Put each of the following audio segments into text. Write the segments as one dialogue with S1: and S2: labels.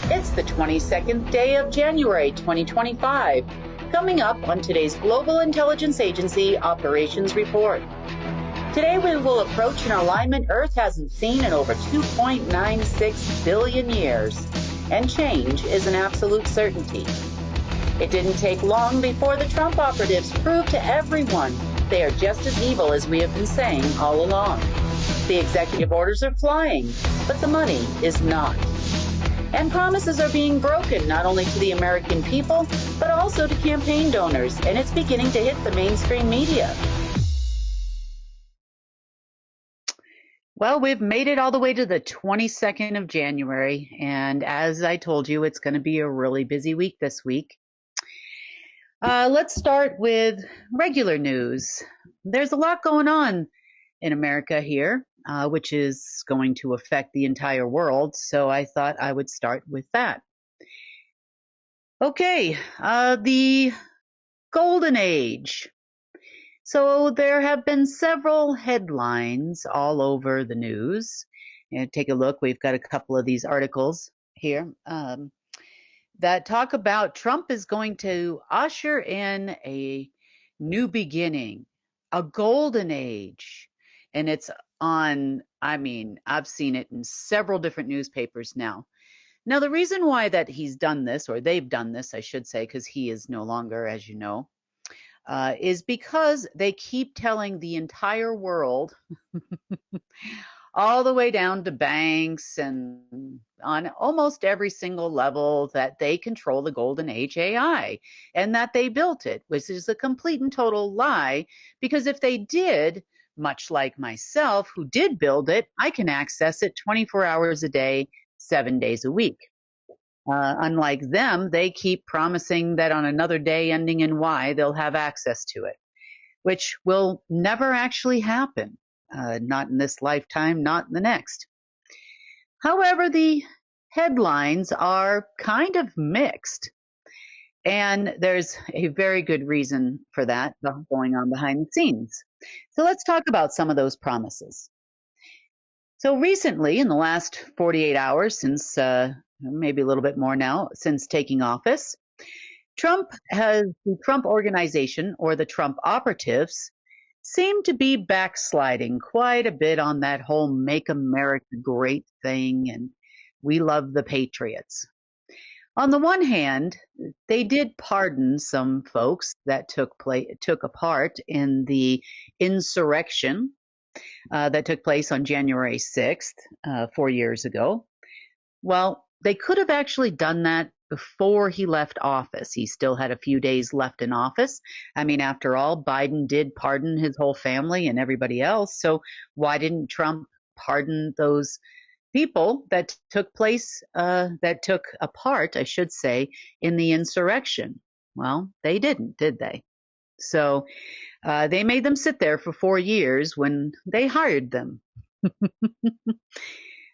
S1: It's the 22nd day of January 2025. Coming up on today's Global Intelligence Agency Operations Report. Today we will approach an alignment Earth hasn't seen in over 2.96 billion years, and change is an absolute certainty. It didn't take long before the Trump operatives proved to everyone they are just as evil as we have been saying all along. The executive orders are flying, but the money is not. And promises are being broken not only to the American people, but also to campaign donors, and it's beginning to hit the mainstream media. Well, we've made it all the way to the 22nd of January, and as I told you, it's going to be a really busy week this week. Let's start with regular news. There's a lot going on in America here, which is going to affect the entire world, so I thought I would start with that. Okay, the Golden Age. So there have been several headlines all over the news. And take a look. We've got a couple of these articles here that talk about Trump is going to usher in a new beginning, a golden age. And it's on, I've seen it in several different newspapers now. Now, the reason why that he's done this, or they've done this, I should say, because he is no longer, as you know, is because they keep telling the entire world, all the way down to banks and on almost every single level, that they control the Golden Age AI and that they built it, which is a complete and total lie. Because if they did, much like myself, who did build it, I can access it 24 hours a day, 7 days a week. Unlike them, they keep promising that on another day ending in Y, they'll have access to it, which will never actually happen. Not in this lifetime, not in the next. However, the headlines are kind of mixed. And there's a very good reason for that going on behind the scenes. So let's talk about some of those promises. So recently, in the last 48 hours, since maybe a little bit more now, since taking office, the Trump organization, or the Trump operatives, seem to be backsliding quite a bit on that whole Make America Great thing, and we love the patriots. On the one hand, they did pardon some folks that took a part in the insurrection that took place on January 6th, 4 years ago. Well, they could have actually done that before he left office. He still had a few days left in office. After all, Biden did pardon his whole family and everybody else. So why didn't Trump pardon those people that took a part, I should say, in the insurrection? Well, they didn't, did they? So they made them sit there for 4 years when they hired them.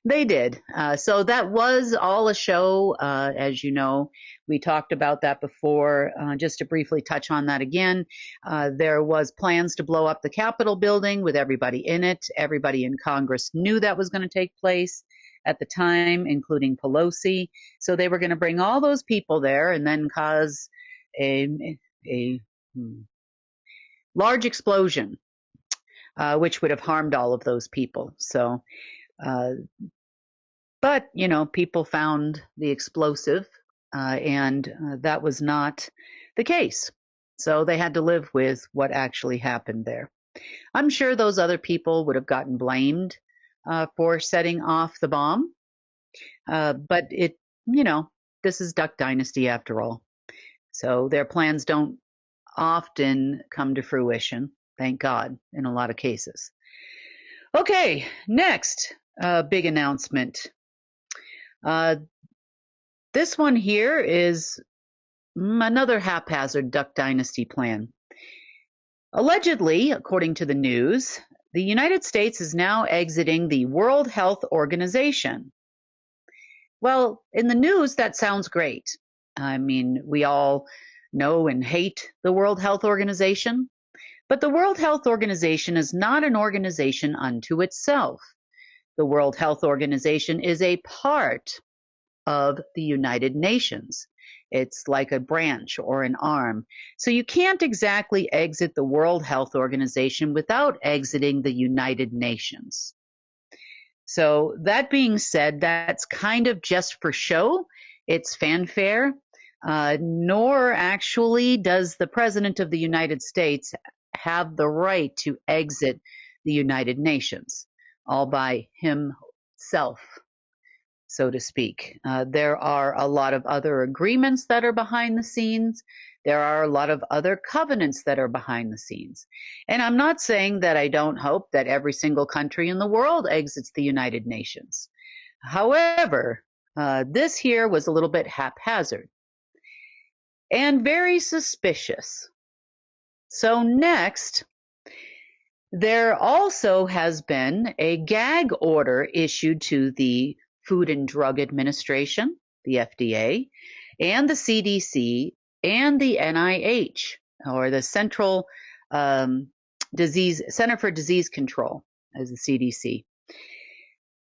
S1: They did. So that was all a show. As you know, we talked about that before. Just to briefly touch on that again, there was plans to blow up the Capitol building with everybody in it. Everybody in Congress knew that was going to take place at the time, including Pelosi. So they were going to bring all those people there and then cause a large explosion, which would have harmed all of those people. So, but, people found the explosive, and that was not the case. So they had to live with what actually happened there. I'm sure those other people would have gotten blamed for setting off the bomb. But this is Duck Dynasty after all. So their plans don't often come to fruition, thank God, in a lot of cases. Okay, next big announcement. This one here is another haphazard Duck Dynasty plan. Allegedly, according to the news, the United States is now exiting the World Health Organization. Well, in the news, that sounds great. We all know and hate the World Health Organization, but the World Health Organization is not an organization unto itself. The World Health Organization is a part of the United Nations. It's like a branch or an arm. So you can't exactly exit the World Health Organization without exiting the United Nations. So that being said, that's kind of just for show. It's fanfare, nor actually does the President of the United States have the right to exit the United Nations all by himself, so to speak. There are a lot of other agreements that are behind the scenes. There are a lot of other covenants that are behind the scenes. And I'm not saying that I don't hope that every single country in the world exits the United Nations. However, this here was a little bit haphazard and very suspicious. So next, there also has been a gag order issued to the Food and Drug Administration, the FDA, and the CDC, and the NIH, or the Center for Disease Control, as the CDC.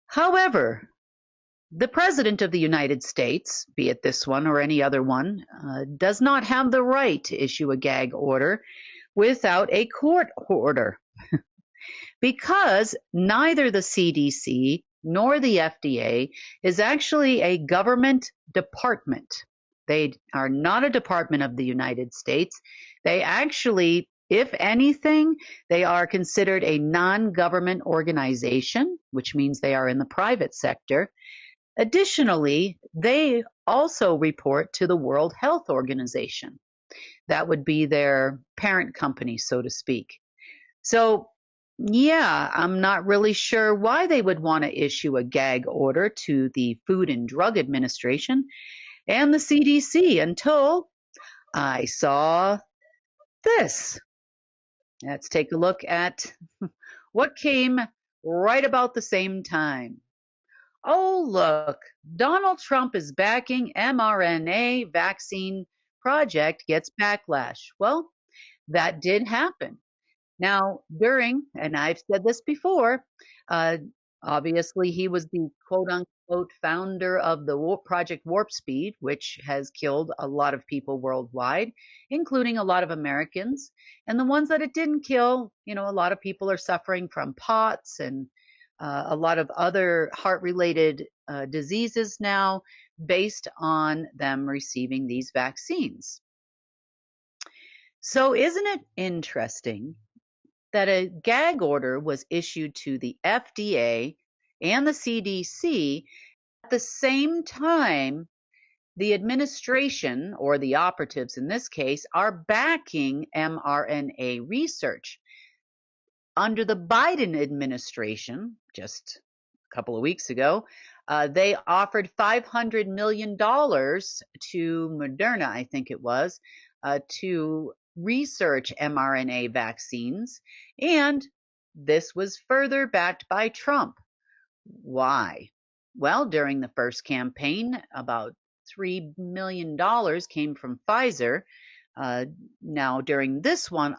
S1: However, the President of the United States, be it this one or any other one, does not have the right to issue a gag order without a court order. Because neither the CDC nor the FDA is actually a government department. They are not a department of the United States. They actually, if anything, they are considered a non-government organization, which means they are in the private sector. Additionally, they also report to the World Health Organization. That would be their parent company, so to speak. So, yeah, I'm not really sure why they would want to issue a gag order to the Food and Drug Administration and the CDC until I saw this. Let's take a look at what came right about the same time. Oh, look, Donald Trump is backing mRNA vaccine project gets backlash. Well, that did happen. Now, and I've said this before, obviously he was the quote unquote founder of the Project Warp Speed, which has killed a lot of people worldwide, including a lot of Americans. And the ones that it didn't kill, a lot of people are suffering from POTS and a lot of other heart-related diseases now based on them receiving these vaccines. So isn't it interesting that a gag order was issued to the FDA and the CDC at the same time the administration, or the operatives in this case, are backing mRNA research. Under the Biden administration, just a couple of weeks ago, they offered $500 million to Moderna, I think it was, to research mRNA vaccines, and this was further backed by Trump. Why? Well, during the first campaign, about $3 million came from Pfizer. Now, during this one,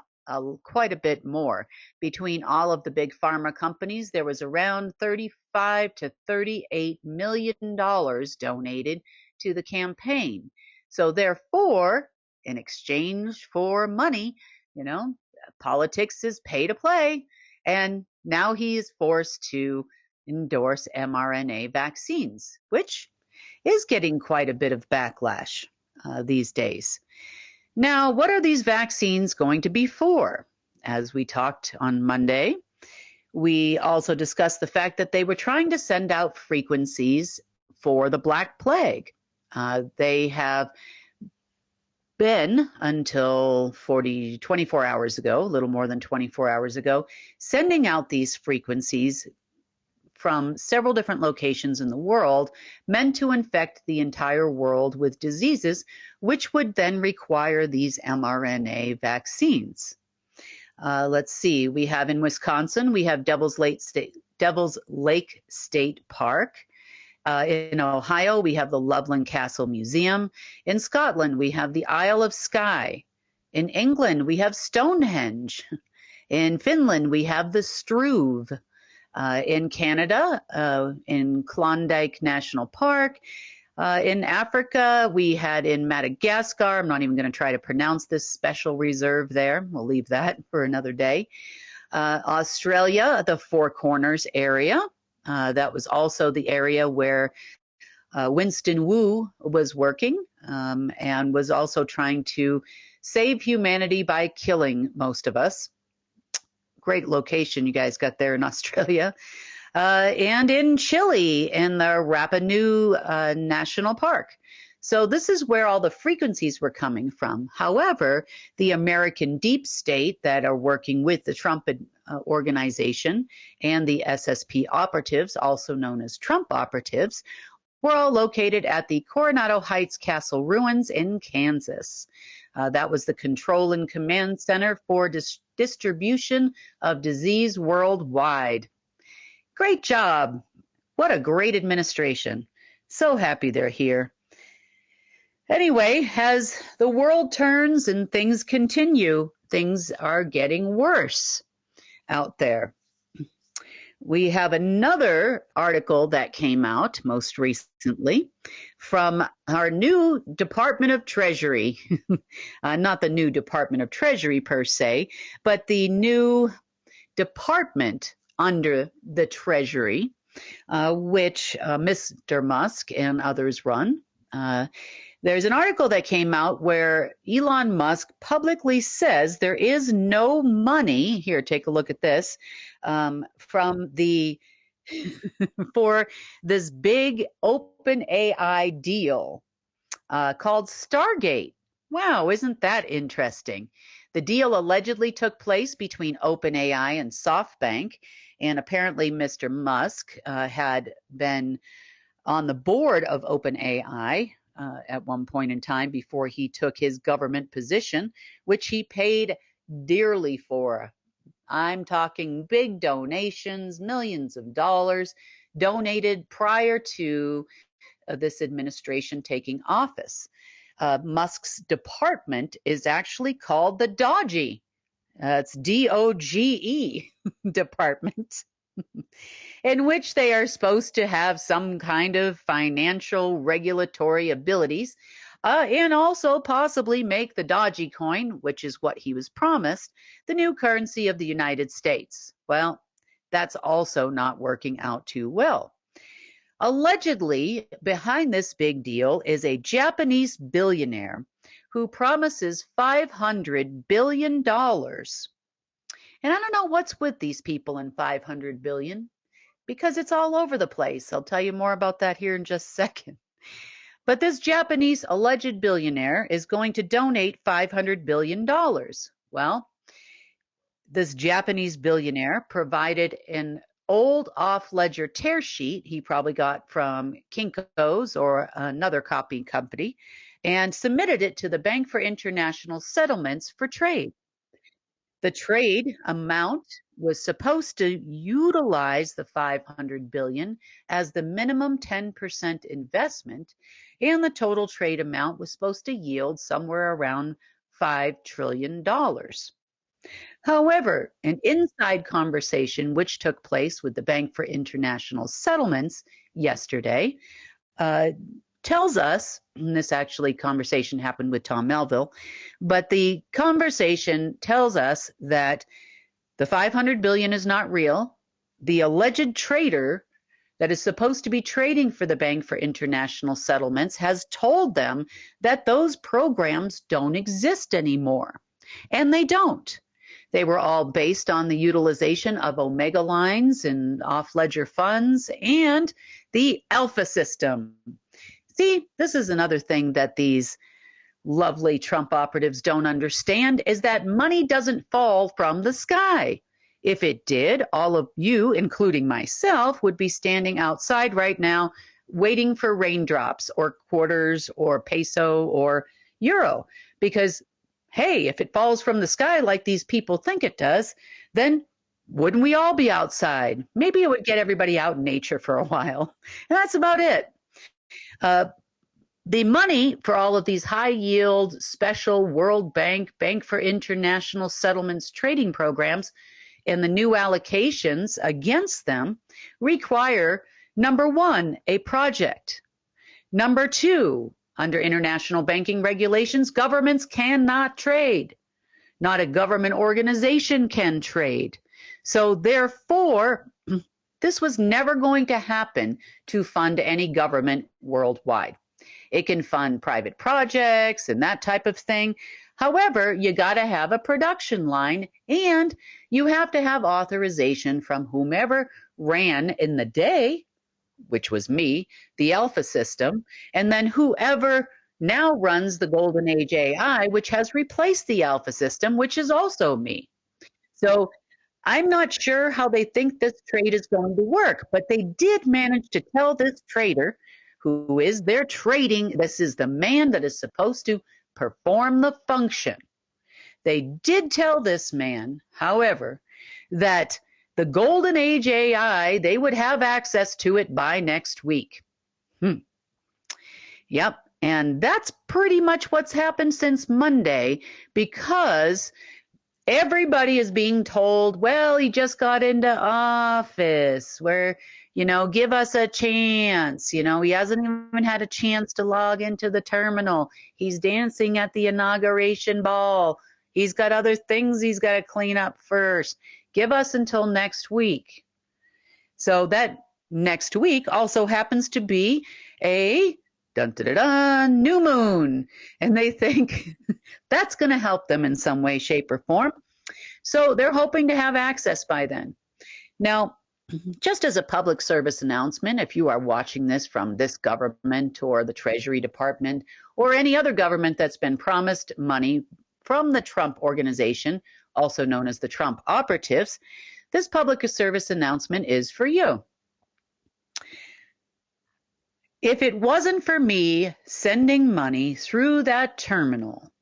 S1: quite a bit more. Between all of the big pharma companies, there was around $35 to $38 million donated to the campaign. So therefore, in exchange for money, politics is pay to play. And now he is forced to endorse mRNA vaccines, which is getting quite a bit of backlash these days. Now, what are these vaccines going to be for? As we talked on Monday, we also discussed the fact that they were trying to send out frequencies for the Black Plague. They have been, until 24 hours ago, a little more than 24 hours ago, sending out these frequencies from several different locations in the world, meant to infect the entire world with diseases, which would then require these mRNA vaccines. Let's see, we have in Wisconsin, we have Devil's Lake State Park. In Ohio, we have the Loveland Castle Museum. In Scotland, we have the Isle of Skye. In England, we have Stonehenge. In Finland, we have the Struve. In Canada, in Klondike National Park. In Africa, we had in Madagascar, I'm not even going to try to pronounce this special reserve there. We'll leave that for another day. Australia, the Four Corners area. That was also the area where Winston Wu was working and was also trying to save humanity by killing most of us. Great location you guys got there in Australia. And in Chile, in the Rapa Nui National Park. So this is where all the frequencies were coming from. However, the American deep state that are working with the Trump organization and the SSP operatives, also known as Trump operatives, were all located at the Coronado Heights Castle ruins in Kansas. That was the control and command center for distribution of disease worldwide. Great job. What a great administration. So happy they're here. Anyway, as the world turns and things continue, things are getting worse out there. We have another article that came out most recently from our new Department of Treasury. Not the new Department of Treasury per se, but the new department under the Treasury, which Mr. Musk and others run. There's an article that came out where Elon Musk publicly says there is no money, here, take a look at this, from the for this big OpenAI deal called Stargate. Wow, isn't that interesting? The deal allegedly took place between OpenAI and SoftBank, and apparently Mr. Musk had been on the board of OpenAI at one point in time before he took his government position, which he paid dearly for. I'm talking big donations, millions of dollars donated prior to this administration taking office. Musk's department is actually called the DOGE. It's DOGE department, in which they are supposed to have some kind of financial regulatory abilities and also possibly make the Dogecoin, which is what he was promised, the new currency of the United States. Well, that's also not working out too well. Allegedly, behind this big deal is a Japanese billionaire who promises $500 billion. And I don't know what's with these people in $500 billion, because it's all over the place. I'll tell you more about that here in just a second. But this Japanese alleged billionaire is going to donate $500 billion. Well, this Japanese billionaire provided an old off-ledger tear sheet he probably got from Kinko's or another copying company and submitted it to the Bank for International Settlements for trade. The trade amount was supposed to utilize the $500 billion as the minimum 10% investment, and the total trade amount was supposed to yield somewhere around $5 trillion. However, an inside conversation which took place with the Bank for International Settlements yesterday tells us, and this actually conversation happened with Tom Melville, but the conversation tells us that the $500 billion is not real. The alleged trader that is supposed to be trading for the Bank for International Settlements has told them that those programs don't exist anymore. And they don't. They were all based on the utilization of Omega lines and off-ledger funds and the Alpha system. See, this is another thing that these lovely Trump operatives don't understand, is that money doesn't fall from the sky. If it did, all of you, including myself, would be standing outside right now waiting for raindrops or quarters or peso or euro. Because, hey, if it falls from the sky like these people think it does, then wouldn't we all be outside? Maybe it would get everybody out in nature for a while. And that's about it. The money for all of these high-yield, special World Bank, Bank for International Settlements trading programs and the new allocations against them require, number one, a project. Number two, under international banking regulations, governments cannot trade. Not a government organization can trade. So therefore, this was never going to happen to fund any government worldwide. It can fund private projects and that type of thing. However, you got to have a production line and you have to have authorization from whomever ran in the day, which was me, the alpha system, and then whoever now runs the golden age AI, which has replaced the alpha system, which is also me. So I'm not sure how they think this trade is going to work, but they did manage to tell this trader who is their trading, this is the man that is supposed to perform the function. They did tell this man, however, that the golden age AI, they would have access to it by next week. Yep. And that's pretty much what's happened since Monday, because everybody is being told, well, he just got into office, where, give us a chance. He hasn't even had a chance to log into the terminal. He's dancing at the inauguration ball. He's got other things he's got to clean up first. Give us until next week. So that next week also happens to be a new moon. And they think that's going to help them in some way, shape, or form. So they're hoping to have access by then. Now, just as a public service announcement, if you are watching this from this government or the Treasury Department or any other government that's been promised money from the Trump organization, also known as the Trump operatives, this public service announcement is for you. If it wasn't for me sending money through that terminal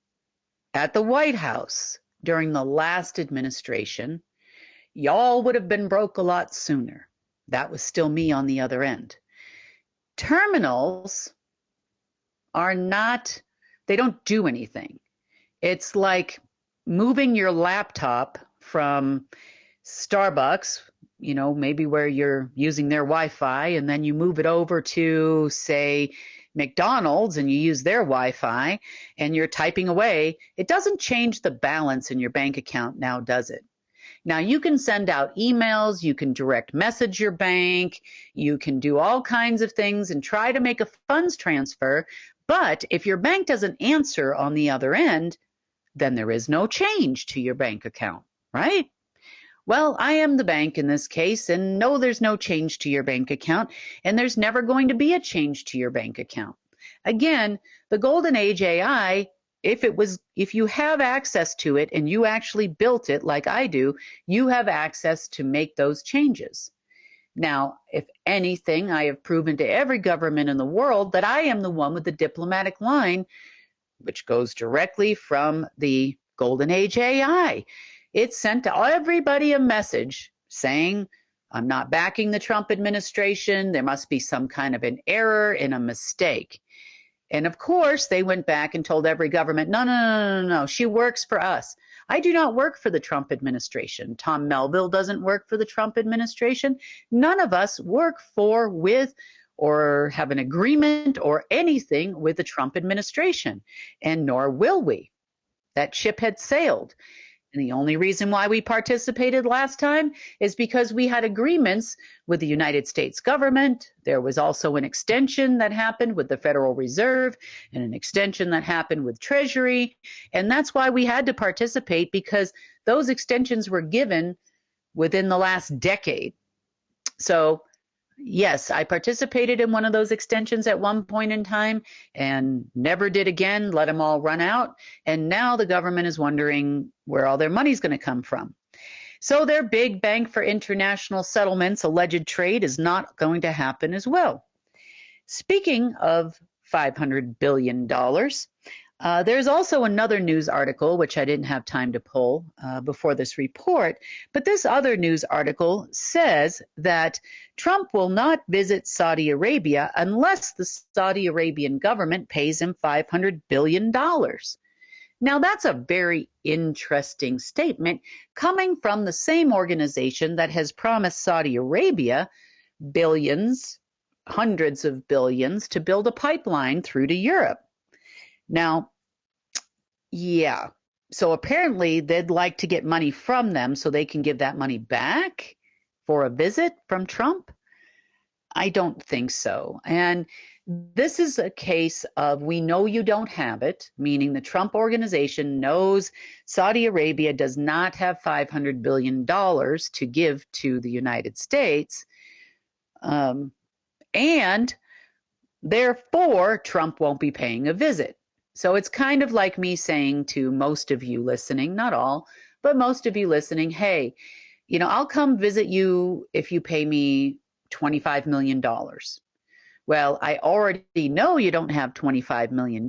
S1: at the White House during the last administration, y'all would have been broke a lot sooner. That was still me on the other end. Terminals are not, they don't do anything. It's like moving your laptop from Starbucks, maybe where you're using their Wi-Fi, and then you move it over to, say, McDonald's and you use their Wi-Fi and you're typing away. It doesn't change the balance in your bank account now, does it? Now, you can send out emails, you can direct message your bank, you can do all kinds of things and try to make a funds transfer, but if your bank doesn't answer on the other end, then there is no change to your bank account, right? Well, I am the bank in this case, and no, there's no change to your bank account, and there's never going to be a change to your bank account. Again, the golden age AI, if you have access to it and you actually built it like I do, you have access to make those changes. Now, if anything, I have proven to every government in the world that I am the one with the diplomatic line, which goes directly from the golden age AI. It sent to everybody a message saying, I'm not backing the Trump administration. There must be some kind of an error and a mistake. And of course, they went back and told every government, no, she works for us. I do not work for the Trump administration. Tom Melville doesn't work for the Trump administration. None of us work for, with, or have an agreement or anything with the Trump administration, and nor will we. That ship had sailed. And the only reason why we participated last time is because we had agreements with the United States government. There was also an extension that happened with the Federal Reserve and an extension that happened with Treasury. And that's why we had to participate, because those extensions were given within the last decade. So yes, I participated in one of those extensions at one point in time and never did again, let them all run out. And now the government is wondering where all their money's going to come from. So their big Bank for International Settlements alleged trade is not going to happen as well. Speaking of $500 billion, there's also another news article, which I didn't have time to pull before this report, but this other news article says that Trump will not visit Saudi Arabia unless the Saudi Arabian government pays him $500 billion. Now, that's a very interesting statement coming from the same organization that has promised Saudi Arabia billions hundreds of billions to build a pipeline through to Europe. Now, yeah. So apparently they'd like to get money from them so they can give that money back for a visit from Trump. I don't think so. And this is a case of we know you don't have it, meaning the Trump organization knows Saudi Arabia does not have $500 billion to give to the United States. And therefore, Trump won't be paying a visit. So it's kind of like me saying to most of you listening, not all, but most of you listening, hey, I'll come visit you if you pay me $25 million. Well, I already know you don't have $25 million.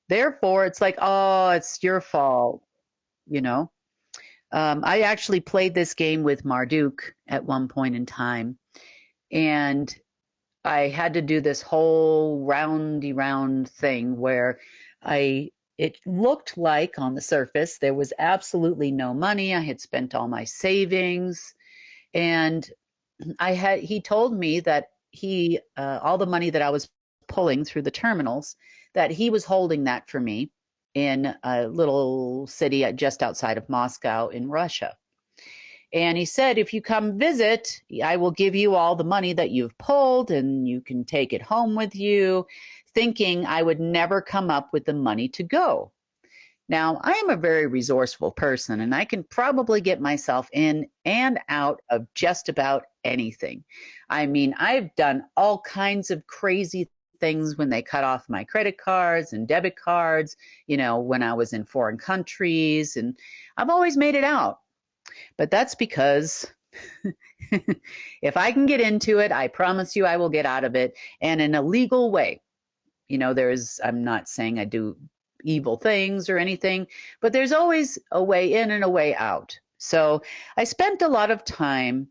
S1: Therefore, it's like, oh, it's your fault. I actually played this game with Marduk at one point in time, and I had to do this whole roundy round thing where it looked like on the surface there was absolutely no money. I had spent all my savings, and he told me that all the money that I was pulling through the terminals, that he was holding that for me in a little city just outside of Moscow in Russia. And he said, if you come visit, I will give you all the money that you've pulled and you can take it home with you, thinking I would never come up with the money to go. Now, I am a very resourceful person, and I can probably get myself in and out of just about anything. I mean, I've done all kinds of crazy things when they cut off my credit cards and debit cards, when I was in foreign countries, and I've always made it out. But that's because if I can get into it, I promise you I will get out of it, and in a legal way. I'm not saying I do evil things or anything, but there's always a way in and a way out. So I spent a lot of time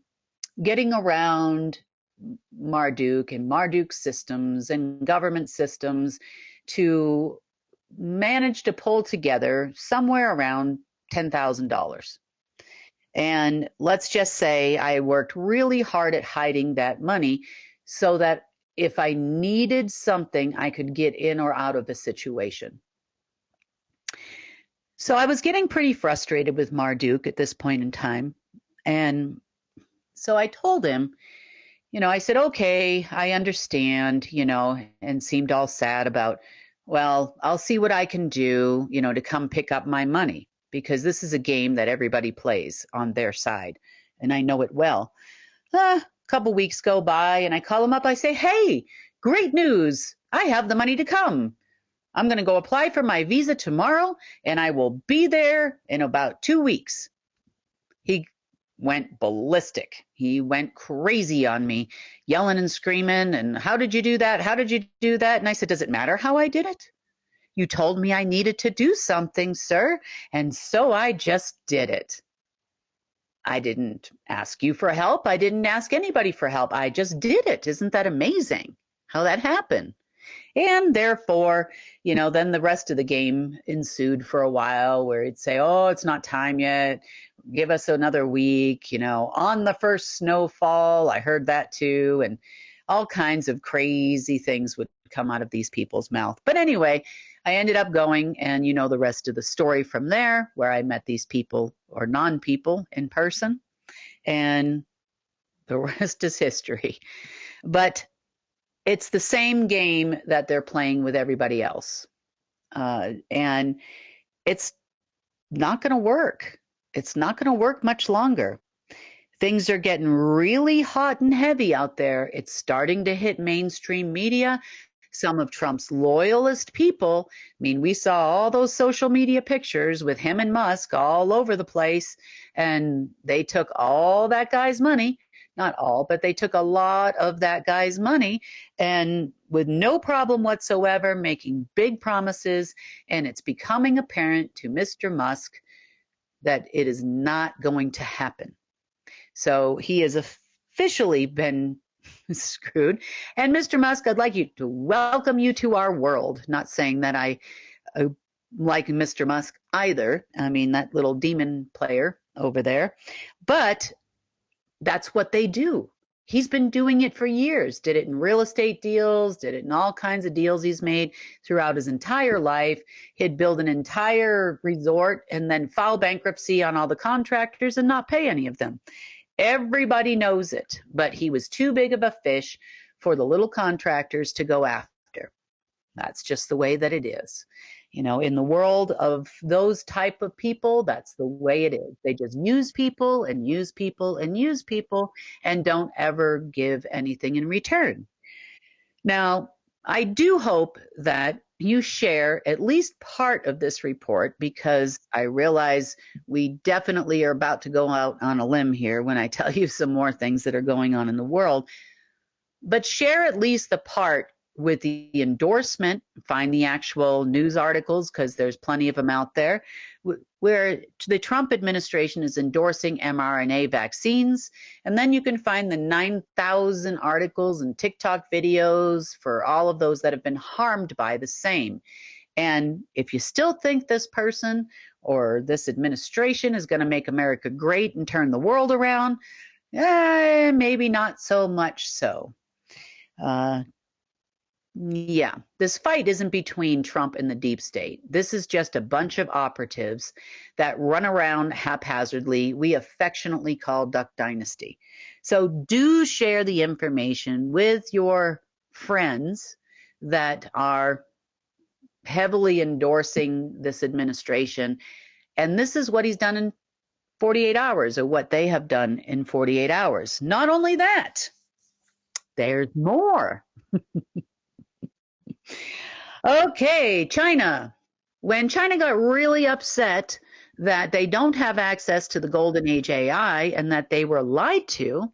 S1: getting around Marduk and Marduk systems and government systems to manage to pull together somewhere around $10,000. And let's just say I worked really hard at hiding that money so that if I needed something, I could get in or out of the situation. So I was getting pretty frustrated with Marduk at this point in time. And so I told him, I said, okay, I understand, and seemed all sad about, well, I'll see what I can do, to come pick up my money, because this is a game that everybody plays on their side, and I know it well. A couple weeks go by, and I call him up. I say, hey, great news. I have the money to come. I'm going to go apply for my visa tomorrow, and I will be there in about 2 weeks. He went ballistic. He went crazy on me, yelling and screaming, and how did you do that? How did you do that? And I said, does it matter how I did it? You told me I needed to do something, sir, and so I just did it. I didn't ask you for help. I didn't ask anybody for help. I just did it. Isn't that amazing how that happened? And therefore, then the rest of the game ensued for a while where he'd say, oh, it's not time yet. Give us another week, on the first snowfall. I heard that too. And all kinds of crazy things would come out of these people's mouth. But anyway, I ended up going, and the rest of the story from there, where I met these people or non-people in person. And the rest is history. But it's the same game that they're playing with everybody else. And it's not going to work. It's not going to work much longer. Things are getting really hot and heavy out there. It's starting to hit mainstream media. Some of Trump's loyalist people, we saw all those social media pictures with him and Musk all over the place, and they took all that guy's money. Not all, but they took a lot of that guy's money, and with no problem whatsoever, making big promises, and it's becoming apparent to Mr. Musk that it is not going to happen. So he has officially been screwed. And Mr. Musk, I'd like you to welcome you to our world. Not saying that I like Mr. Musk either. That little demon player over there. But that's what they do. He's been doing it for years. Did it in real estate deals, did it in all kinds of deals he's made throughout his entire life. He'd build an entire resort and then file bankruptcy on all the contractors and not pay any of them. Everybody knows it, but he was too big of a fish for the little contractors to go after. That's just the way that it is. In the world of those type of people, that's the way it is. They just use people and use people and use people and don't ever give anything in return. Now, I do hope that you share at least part of this report, because I realize we definitely are about to go out on a limb here when I tell you some more things that are going on in the world. But share at least the part with the endorsement, find the actual news articles, because there's plenty of them out there, where the Trump administration is endorsing mRNA vaccines. And then you can find the 9,000 articles and TikTok videos for all of those that have been harmed by the same. And if you still think this person or this administration is going to make America great and turn the world around, maybe not so much so. Yeah, this fight isn't between Trump and the deep state. This is just a bunch of operatives that run around haphazardly. We affectionately call Duck Dynasty. So do share the information with your friends that are heavily endorsing this administration. And this is what he's done in 48 hours, or what they have done in 48 hours. Not only that, there's more. Okay, China. When China got really upset that they don't have access to the golden age AI and that they were lied to,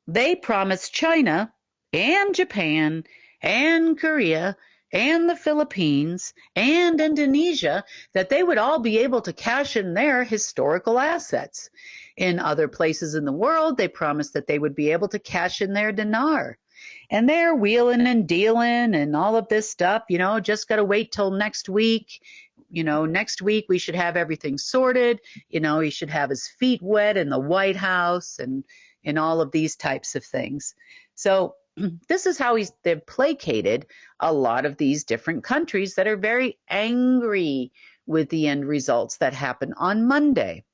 S1: they promised China and Japan and Korea and the Philippines and Indonesia that they would all be able to cash in their historical assets. In other places in the world, they promised that they would be able to cash in their dinar. And they're wheeling and dealing and all of this stuff, just got to wait till next week. Next week we should have everything sorted. He should have his feet wet in the White House and all of these types of things. So this is how they've placated a lot of these different countries that are very angry with the end results that happen on Monday.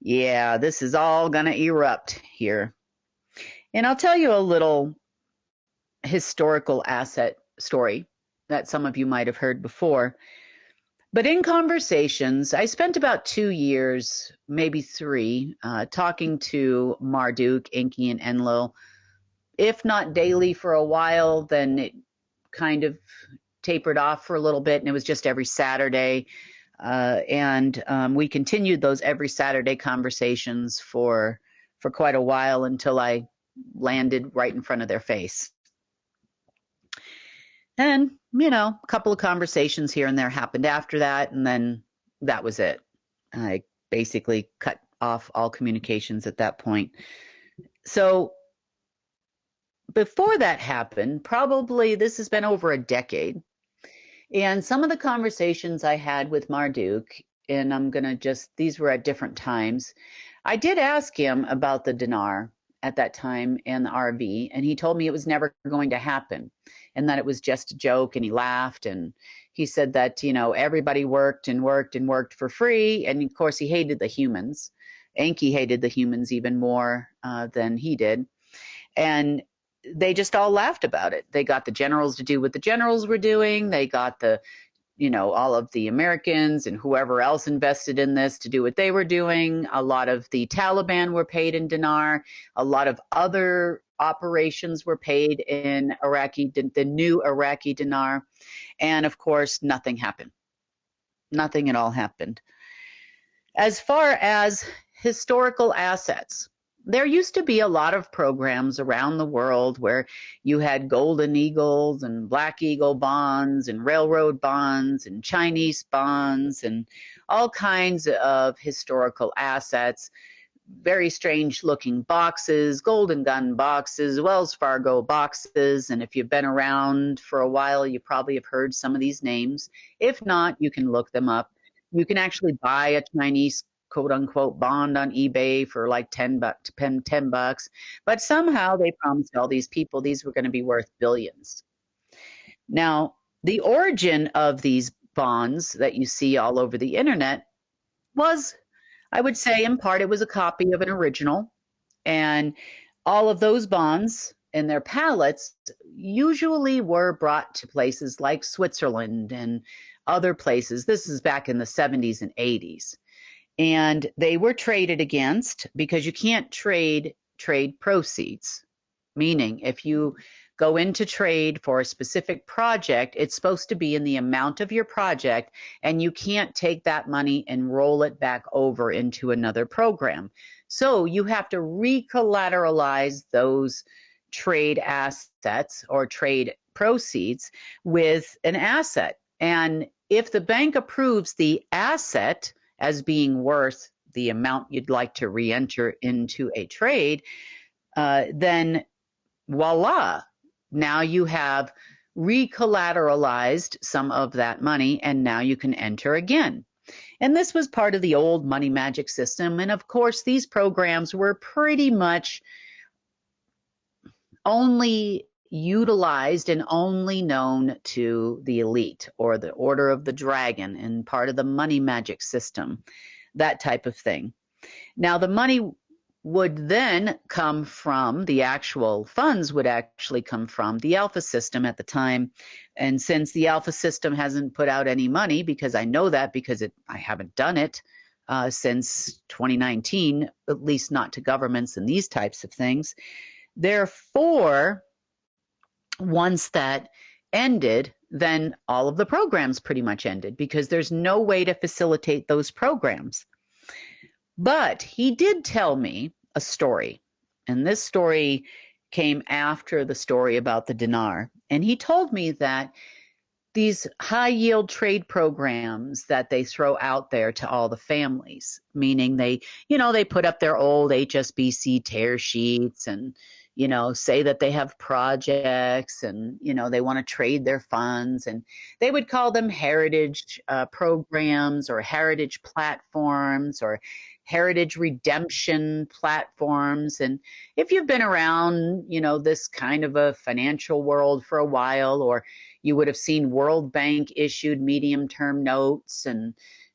S1: Yeah, this is all going to erupt here. And I'll tell you a little historical asset story that some of you might have heard before. But in conversations, I spent about 2 years, maybe 3, talking to Marduk, Enki, and Enlil. If not daily for a while, then it kind of tapered off for a little bit, and it was just every Saturday. And we continued those every Saturday conversations for quite a while until I landed right in front of their face. And, a couple of conversations here and there happened after that, and then that was it. I basically cut off all communications at that point. So before that happened, probably this has been over a decade, and some of the conversations I had with Marduk, and these were at different times, I did ask him about the dinar at that time and the RV, and he told me it was never going to happen and that it was just a joke, and he laughed, and he said that, everybody worked and worked and worked for free, and of course he hated the humans. Enki hated the humans even more than he did, and they just all laughed about it. They got the generals to do what the generals were doing. They got all of the Americans and whoever else invested in this to do what they were doing. A lot of the Taliban were paid in dinar. A lot of other operations were paid in the new Iraqi dinar. And of course, nothing happened. Nothing at all happened. As far as historical assets, there used to be a lot of programs around the world where you had golden eagles and black eagle bonds and railroad bonds and Chinese bonds and all kinds of historical assets, very strange looking boxes, golden gun boxes, Wells Fargo boxes. And if you've been around for a while, you probably have heard some of these names. If not, you can look them up. You can actually buy a Chinese quote unquote bond on eBay for like $10, but somehow they promised all these people these were going to be worth billions. Now, the origin of these bonds that you see all over the internet was, I would say, in part, it was a copy of an original. And all of those bonds and their pallets usually were brought to places like Switzerland and other places. This is back in the 70s and 80s. And they were traded against because you can't trade proceeds. Meaning, if you go into trade for a specific project, it's supposed to be in the amount of your project, and you can't take that money and roll it back over into another program. So you have to recollateralize those trade assets or trade proceeds with an asset. And if the bank approves the asset as being worth the amount you'd like to re-enter into a trade, then voila, now you have recollateralized some of that money, and now you can enter again. And this was part of the old money magic system. And of course, these programs were pretty much only utilized and only known to the elite or the Order of the Dragon and part of the money magic system, that type of thing. Now, the money would then come from, the actual funds would actually come from the Alpha system at the time. And since the Alpha system hasn't put out any money, because I know that because I haven't done it since 2019, at least not to governments and these types of things. Therefore, once that ended, then all of the programs pretty much ended because there's no way to facilitate those programs. But he did tell me a story, and this story came after the story about the dinar. And he told me that these high yield trade programs that they throw out there to all the families, meaning they put up their old HSBC tear sheets and, say that they have projects and, they want to trade their funds, and they would call them heritage programs or heritage platforms or heritage redemption platforms. And if you've been around, this kind of a financial world for a while, or you would have seen World Bank issued medium-term notes and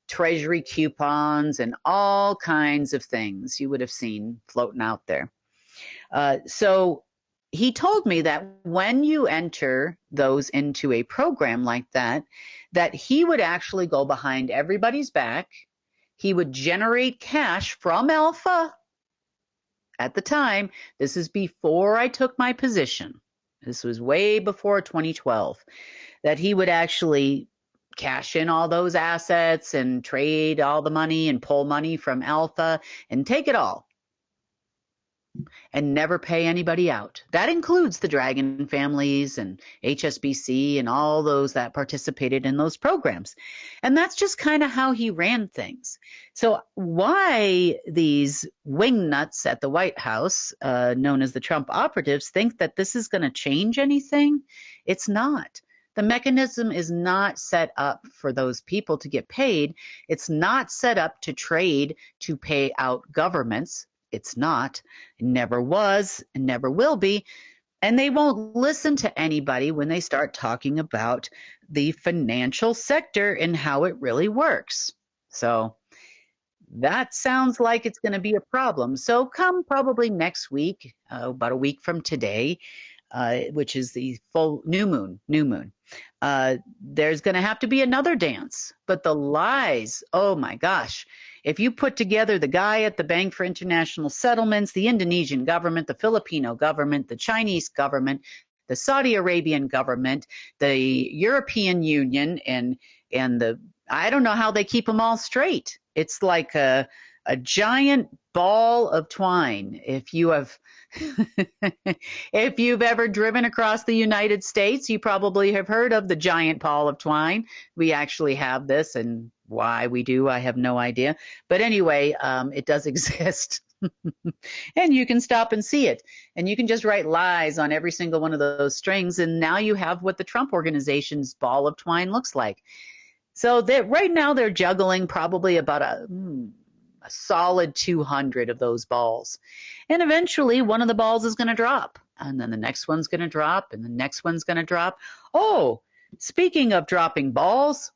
S1: treasury coupons and all kinds of things you would have seen floating out there. So he told me that when you enter those into a program like that he would actually go behind everybody's back. He would generate cash from Alpha at the time. This is before I took my position. This was way before 2012, that he would actually cash in all those assets and trade all the money and pull money from Alpha and take it all and never pay anybody out. That includes the Dragon families and HSBC and all those that participated in those programs. And that's just kind of how he ran things. So why these wingnuts at the White House, known as the Trump operatives, think that this is going to change anything? It's not. The mechanism is not set up for those people to get paid. It's not set up to trade to pay out governments. It's not. It never was and never will be. And they won't listen to anybody when they start talking about the financial sector and how it really works. So that sounds like it's going to be a problem. So come probably next week, about a week from today, which is the full new moon, there's going to have to be another dance. But the lies, oh my gosh. If you put together the guy at the Bank for International Settlements, the Indonesian government, the Filipino government, the Chinese government, the Saudi Arabian government, the European Union, and the, I don't know how they keep them all straight. It's like a giant ball of twine. If you've ever driven across the United States, you probably have heard of the giant ball of twine. We actually have this, and why we do, I have no idea. But anyway, it does exist. And you can stop and see it. And you can just write lies on every single one of those strings. And now you have what the Trump organization's ball of twine looks like. So right now they're juggling probably about a solid 200 of those balls. And eventually one of the balls is going to drop, and then the next one's going to drop, and the next one's going to drop. Oh, speaking of dropping balls,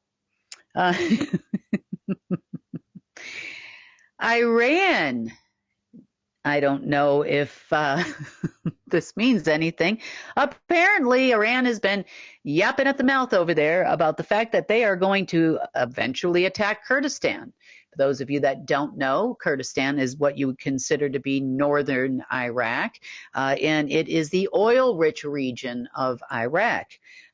S1: Iran, I don't know if this means anything. Apparently, Iran has been yapping at the mouth over there about the fact that they are going to eventually attack Kurdistan. For those of you that don't know, Kurdistan is what you would consider to be northern Iraq, and it is the oil-rich region of Iraq.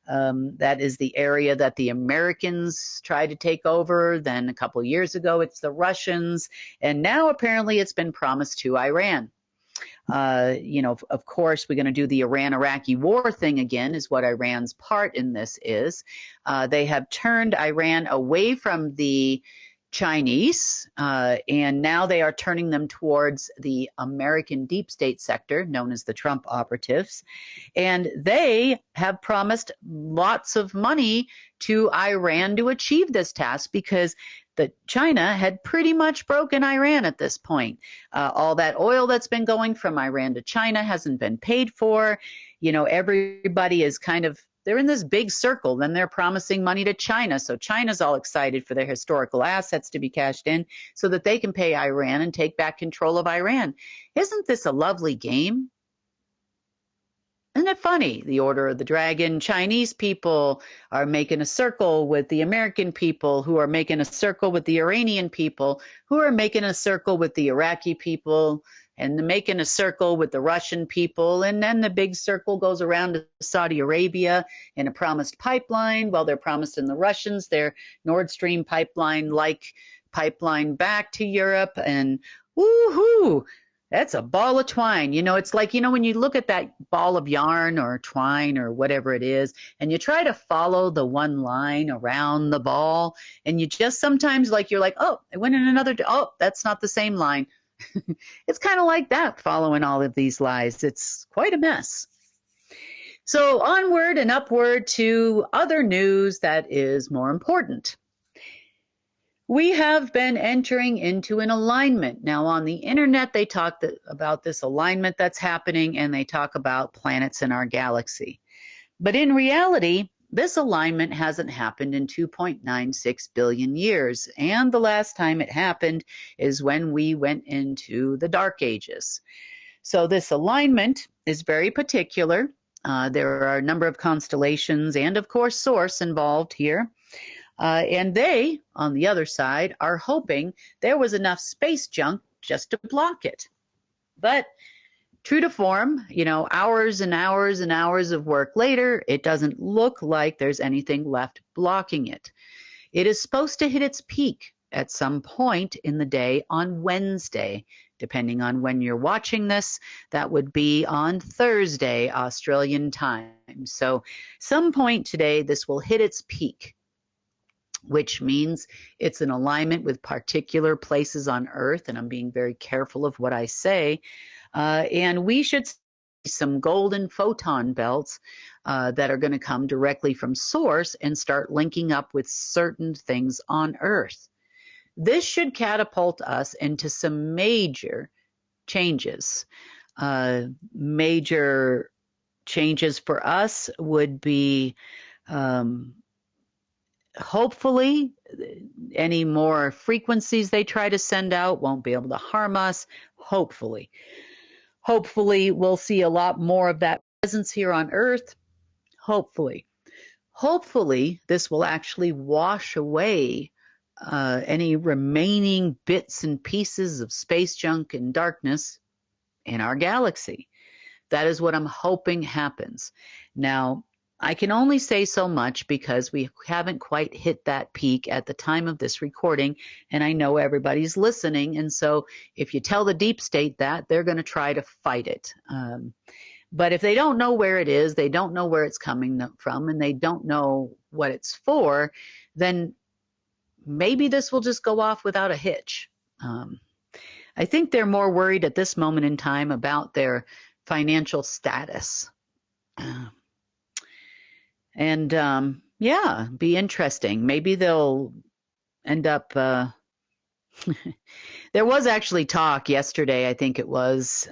S1: That is the area that the Americans tried to take over. Then a couple of years ago, it's the Russians. And now apparently it's been promised to Iran. Of course, we're going to do the Iran-Iraqi war thing again, is what Iran's part in this is. They have turned Iran away from the Chinese, and now they are turning them towards the American deep state sector, known as the Trump operatives. And they have promised lots of money to Iran to achieve this task, because China had pretty much broken Iran at this point. All that oil that's been going from Iran to China hasn't been paid for. Everybody is they're in this big circle. Then they're promising money to China. So China's all excited for their historical assets to be cashed in so that they can pay Iran and take back control of Iran. Isn't this a lovely game? Isn't it funny? The Order of the Dragon, Chinese people are making a circle with the American people, who are making a circle with the Iranian people, who are making a circle with the Iraqi people, and making a circle with the Russian people. And then the big circle goes around to Saudi Arabia in a promised pipeline. Well, they're promising the Russians their Nord Stream pipeline-like pipeline back to Europe. And woohoo! That's a ball of twine. It's like, when you look at that ball of yarn or twine or whatever it is, and you try to follow the one line around the ball, and you just sometimes you're like, oh, I went in another, oh, that's not the same line. It's kind of like that, following all of these lies. It's quite a mess. So onward and upward to other news that is more important. We have been entering into an alignment. Now, on the internet, they talk about this alignment that's happening, and they talk about planets in our galaxy. But in reality, this alignment hasn't happened in 2.96 billion years, and the last time it happened is when we went into the Dark Ages. So this alignment is very particular. There are a number of constellations and, of course, source involved here. And they, on the other side, are hoping there was enough space junk just to block it. But true to form, hours and hours and hours of work later, it doesn't look like there's anything left blocking it. It is supposed to hit its peak at some point in the day on Wednesday, depending on when you're watching this. That would be on Thursday, Australian time. So some point today, this will hit its peak, which means it's in alignment with particular places on Earth, and I'm being very careful of what I say. And we should see some golden photon belts that are going to come directly from source and start linking up with certain things on Earth. This should catapult us into some major changes. Major changes for us would be hopefully any more frequencies they try to send out won't be able to harm us. Hopefully we'll see a lot more of that presence here on Earth. Hopefully this will actually wash away any remaining bits and pieces of space junk and darkness in our galaxy. That is what I'm hoping happens. Now, I can only say so much because we haven't quite hit that peak at the time of this recording, and I know everybody's listening, and so if you tell the deep state that, they're going to try to fight it. But if they don't know where it is, they don't know where it's coming from, and they don't know what it's for, then maybe this will just go off without a hitch. I think they're more worried at this moment in time about their financial status. And yeah, be interesting. Maybe they'll end up There was actually talk yesterday, I think it was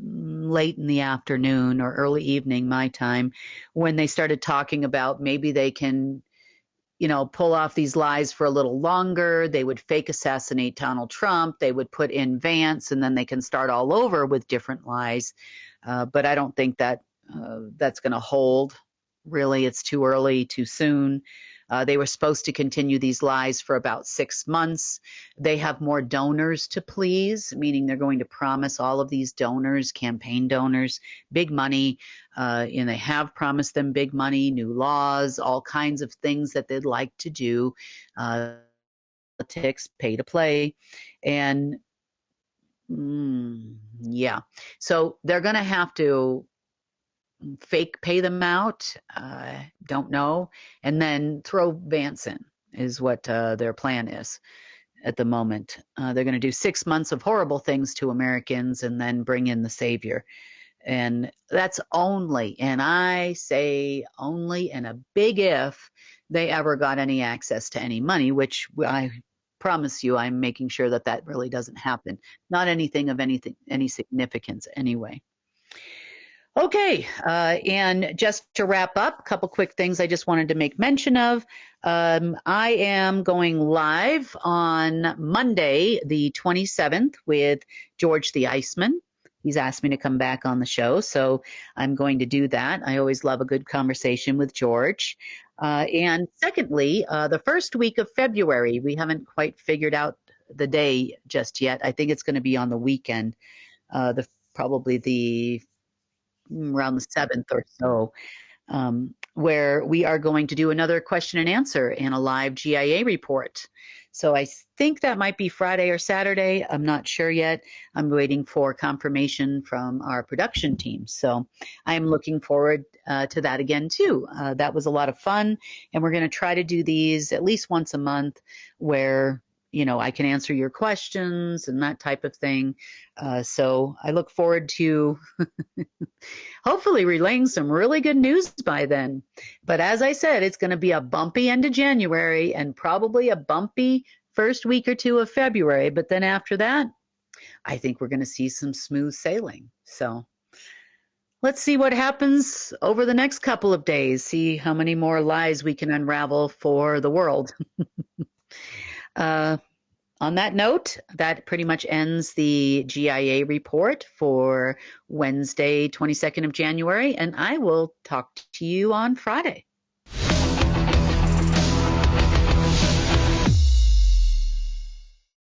S1: late in the afternoon or early evening, my time, when they started talking about maybe they can, pull off these lies for a little longer. They would fake assassinate Donald Trump. They would put in Vance, and then they can start all over with different lies. But I don't think that that's going to hold. Really, it's too early, too soon. They were supposed to continue these lies for about 6 months. They have more donors to please, meaning they're going to promise all of these donors, campaign donors, big money. And they have promised them big money, new laws, all kinds of things that they'd like to do. Politics, pay to play. And yeah, so they're going to have to fake pay them out, don't know, and then throw Vance in is what their plan is at the moment. They're going to do 6 months of horrible things to Americans and then bring in the savior. And that's only, and I say only in a big if, they ever got any access to any money, which I promise you I'm making sure that that really doesn't happen. Not anything of any significance anyway. Okay, and just to wrap up, a couple quick things I just wanted to make mention of. I am going live on Monday, the 27th, with George the Iceman. He's asked me to come back on the show, so I'm going to do that. I always love a good conversation with George. And secondly, the first week of February, we haven't quite figured out the day just yet. I think it's going to be on the weekend, probably around the 7th or so, where we are going to do another question and answer and a live GIA report. So I think that might be Friday or Saturday. I'm not sure yet. I'm waiting for confirmation from our production team. So I'm looking forward to that again, too. That was a lot of fun. And we're going to try to do these at least once a month where I can answer your questions and that type of thing. So I look forward to hopefully relaying some really good news by then. But as I said, it's going to be a bumpy end of January and probably a bumpy first week or two of February. But then after that, I think we're going to see some smooth sailing. So let's see what happens over the next couple of days, see how many more lies we can unravel for the world. On that note, that pretty much ends the GIA report for Wednesday, 22nd of January, and I will talk to you on Friday.